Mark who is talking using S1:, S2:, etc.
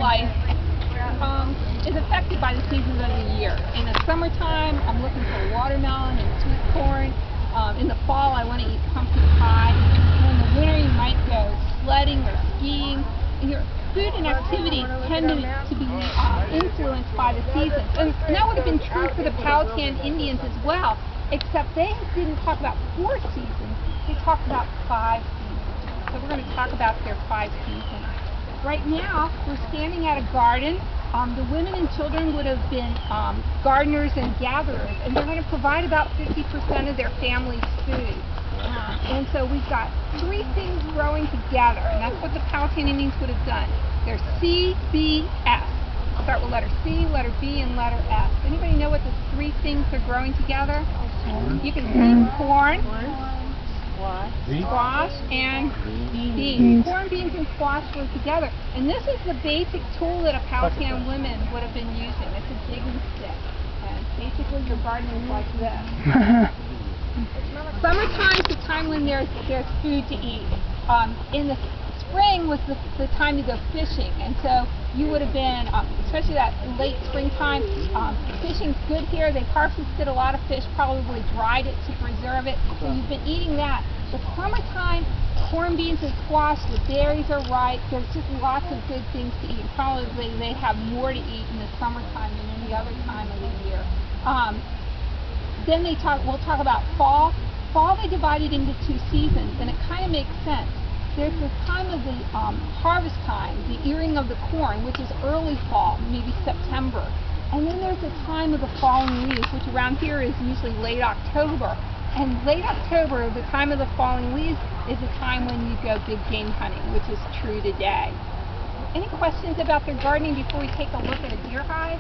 S1: life is affected by the seasons of the year. In the summertime, I'm looking for watermelon and sweet corn. In the fall, I want to eat pumpkin pie. And in the winter, you might go sledding or skiing. And your food and activities tend to be influenced by the seasons. And that would have been true for the Powhatan Indians as well, except they didn't talk about 4 seasons. They talked about 5 seasons. So we're going to talk about their 5 seasons. Right now, we're standing at a garden. The women and children would have been gardeners and gatherers, and they're going to provide about 50% of their family's food. And so we've got 3 things growing together, and that's what the Powhatan Indians would have done. They're C, B, S. Start with letter C, letter B, and letter S. Anybody know what the 3 things are growing together? You can see corn, squash, and beans. Corn, beans, and squash were together. And this is the basic tool that a Powhatan woman would have been using. It's a digging stick. And basically your garden is like this. Summertime is the time when there's food to eat. In the spring was the time to go fishing, and so you would have been, especially that late springtime, fishing's good here. They harvested a lot of fish, probably dried it to preserve it, so you've been eating that. The summertime, corn, beans, and squash, the berries are ripe. There's just lots of good things to eat. Probably they have more to eat in the summertime than any other time of the year. Then we'll talk about fall. Fall they divided into 2 seasons, and it kind of makes sense. There's the time of the harvest time, the earing of the corn, which is early fall, maybe September. And then there's the time of the falling leaves, which around here is usually late October. And late October, the time of the falling leaves, is the time when you go big game hunting, which is true today. Any questions about their gardening before we take a look at a deer hive?